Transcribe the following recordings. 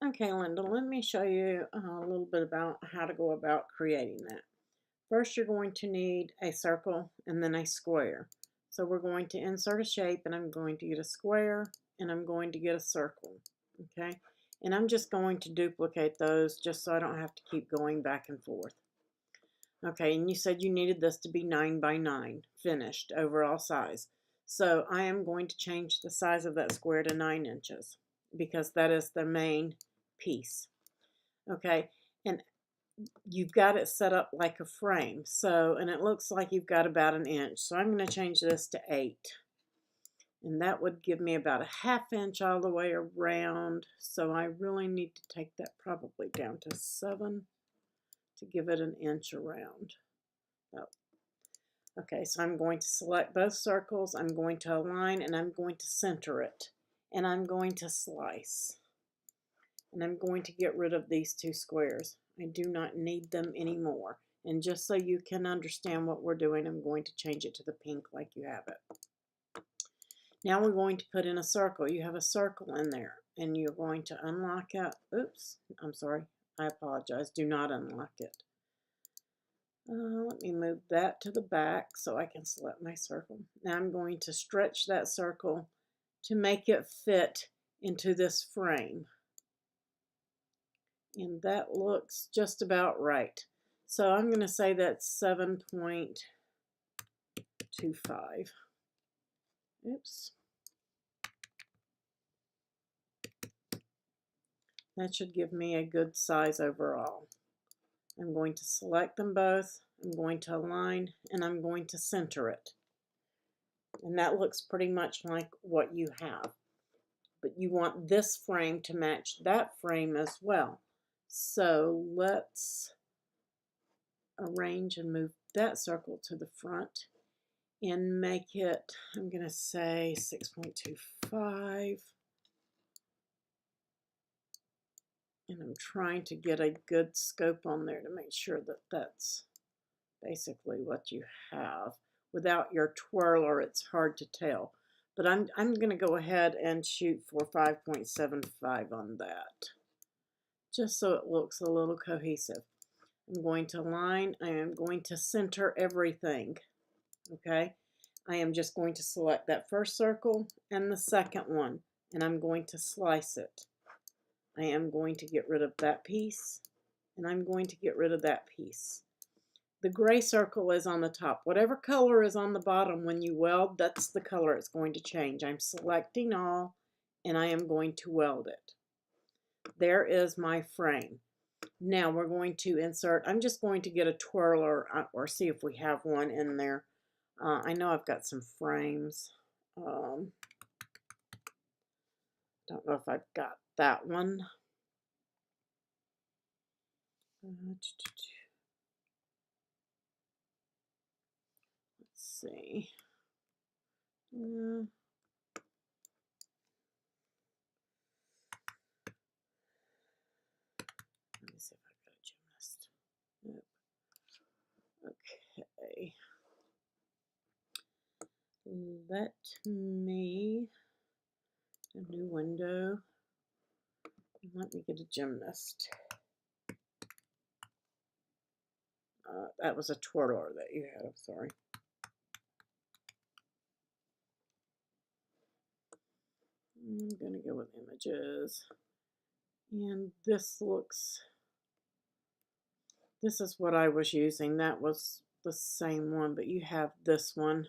Okay, Linda, let me show you a little bit about how to go about creating that. First, you're going to need a circle and then a square. So we're going to insert a shape, and I'm going to get a square and I'm going to get a circle. Okay, and I'm just going to duplicate those just so I don't have to keep going back and forth. Okay, and you said you needed this to be 9 by 9, finished, overall size. So I am going to change the size of that square to 9 inches because that is the main piece. Okay, and you've got it set up like a frame. So, and it looks like you've got about an inch. So I'm going to change this to 8. And that would give me about a ½ inch all the way around. So I really need to take that probably down to 7 to give it an inch around. Oh. Okay, so I'm going to select both circles. I'm going to align and I'm going to center it. And I'm going to slice. And I'm going to get rid of these 2 squares. I do not need them anymore. And just so you can understand what we're doing, I'm going to change it to the pink like you have it. Now we're going to put in a circle. You have a circle in there, and you're going to unlock it. Oops, I'm sorry. I apologize. Do not unlock it. Let me move that to the back so I can select my circle. Now I'm going to stretch that circle to make it fit into this frame. And that looks just about right. So I'm going to say that's 7.25. Oops. That should give me a good size overall. I'm going to select them both. I'm going to align and I'm going to center it. And that looks pretty much like what you have. But you want this frame to match that frame as well. So let's arrange and move that circle to the front and make it, I'm going to say 6.25. And I'm trying to get a good scope on there to make sure that that's basically what you have. Without your twirler, it's hard to tell. But I'm going to go ahead and shoot for 5.75 on that, just so it looks a little cohesive. I'm going to line, I am going to center everything, okay? I am just going to select that first circle and the second one, and I'm going to slice it. I am going to get rid of that piece, and I'm going to get rid of that piece. The gray circle is on the top. Whatever color is on the bottom when you weld, that's the color it's going to change. I'm selecting all, and I am going to weld it. There is my frame. Now we're going to insert, I'm just going to get a twirler or see if we have one in there. I know I've got some frames. Don't know if I've got that one. Let's see. Let me see if I've got a gymnast. Nope. Okay. Let me, a new window. Let me get a gymnast. That was a twirler that you had, I'm sorry. I'm going to go with images. And this is what I was using. That was the same one, but you have this one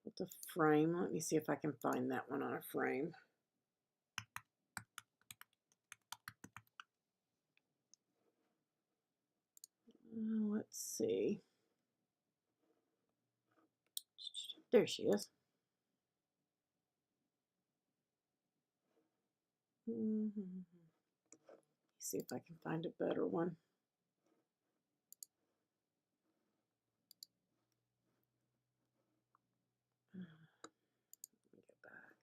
with the frame. Let me see if I can find that one on a frame. Let's see. There she is. See if I can find a better one. Let me get back.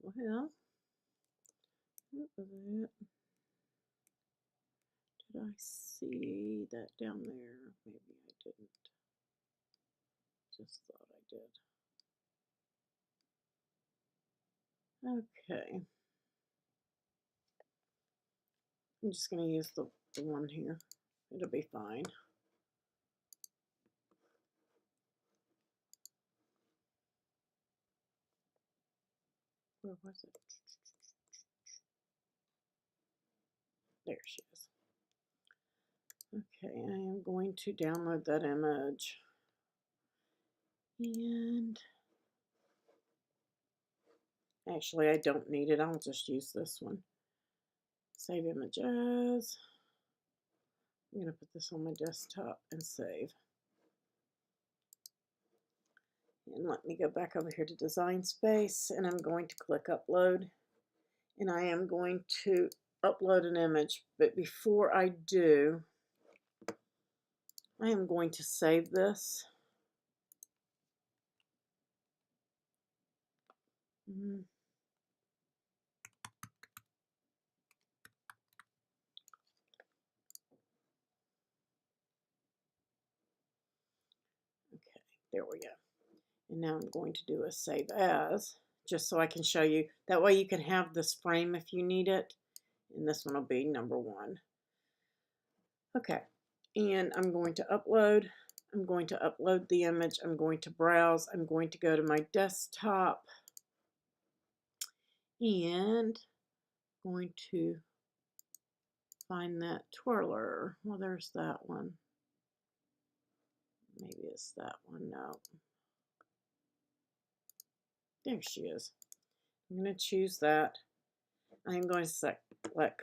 Well, what was it? Did I see that down there? Maybe I didn't. Just thought I did. Okay. I'm just going to use the one here. It'll be fine. Where was it? There she is. Okay, I am going to download that image. And actually, I don't need it. I'll just use this one. Save images. I'm going to put this on my desktop and save. And let me go back over here to Design Space, and I'm going to click Upload. And I am going to upload an image, but before I do, I am going to save this. Okay, there we go. And now I'm going to do a save as, just so I can show you. That way you can have this frame if you need it. And this one will be number 1. Okay, and I'm going to upload. I'm going to upload the image. I'm going to browse. I'm going to go to my desktop. And I'm going to find that twirler. Well, there's that one. Maybe it's that one. No. There she is. I'm going to choose that. I'm going to select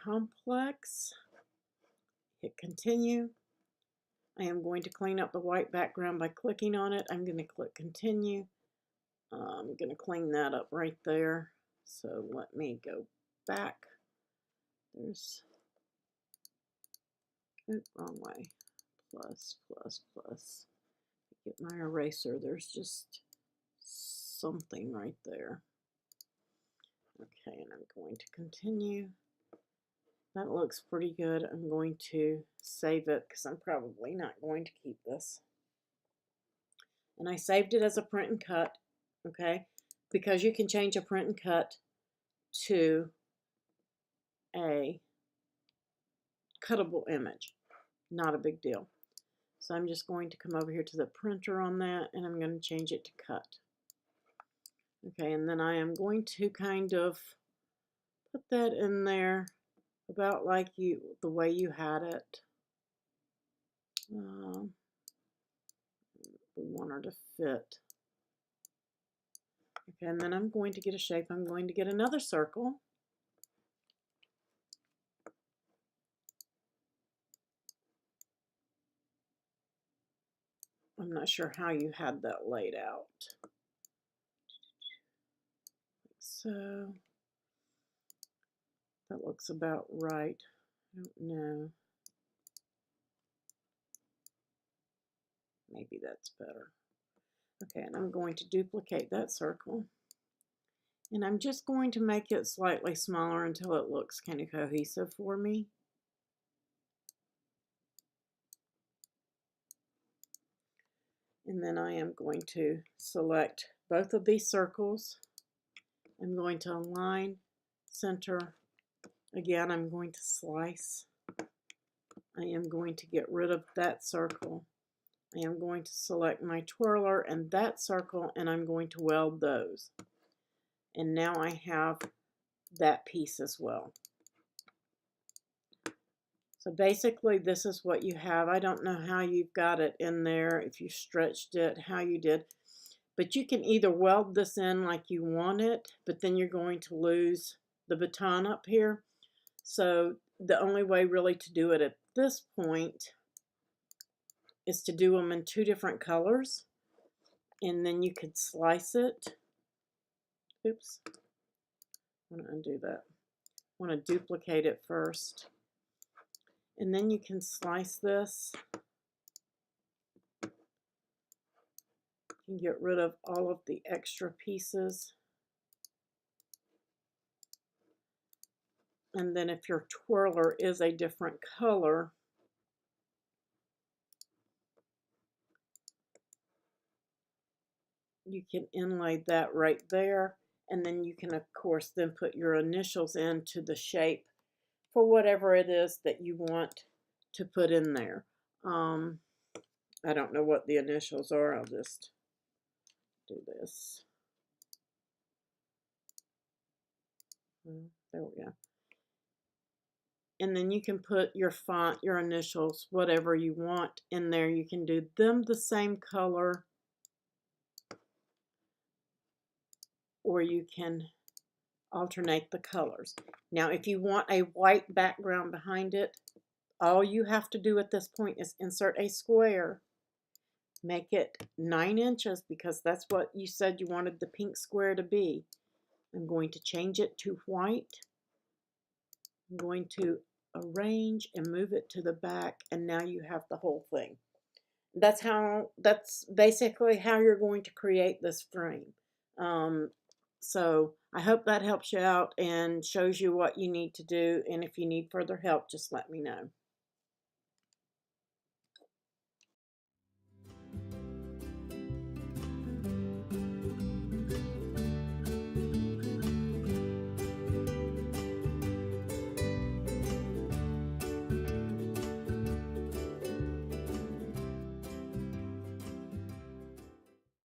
complex, hit continue. I am going to clean up the white background by clicking on it. I'm going to click continue. I'm going to clean that up right there. So let me go back. There's, oops, wrong way. Plus, plus, plus. Get my eraser. There's just something right there. Okay, and I'm going to continue. That looks pretty good. I'm going to save it because I'm probably not going to keep this. And I saved it as a print and cut, okay? Because you can change a print and cut to a cuttable image. Not a big deal. So I'm just going to come over here to the printer on that, and I'm going to change it to cut. Okay, and then I am going to kind of put that in there about like the way you had it. We want her to fit. Okay, and then I'm going to get a shape. I'm going to get another circle. I'm not sure how you had that laid out. So that looks about right. I don't know. Maybe that's better. Okay, and I'm going to duplicate that circle. And I'm just going to make it slightly smaller until it looks kind of cohesive for me. And then I am going to select both of these circles. I'm going to align, center. Again, I'm going to slice. I am going to get rid of that circle. I am going to select my twirler and that circle, and I'm going to weld those. And now I have that piece as well. So basically this is what you have. I don't know how you've got it in there, if you stretched it, how you did. But you can either weld this in like you want it, but then you're going to lose the baton up here. So the only way really to do it at this point is to do them in 2 different colors. And then you could slice it. Oops. I want to undo that. I want to duplicate it first. And then you can slice this. You can get rid of all of the extra pieces. And then if your twirler is a different color, you can inlay that right there, and then you can of course then put your initials into the shape for whatever it is that you want to put in there. I don't know what the initials are. I'll just do this. There we go. And then you can put your font, your initials, whatever you want in there. You can do them the same color, or you can alternate the colors. Now, if you want a white background behind it, all you have to do at this point is insert a square. Make it 9 inches because that's what you said you wanted the pink square to be. I'm going to change it to white. I'm going to arrange and move it to the back, and now you have the whole thing. That's basically how you're going to create this frame. So I hope that helps you out and shows you what you need to do, and if you need further help, just let me know.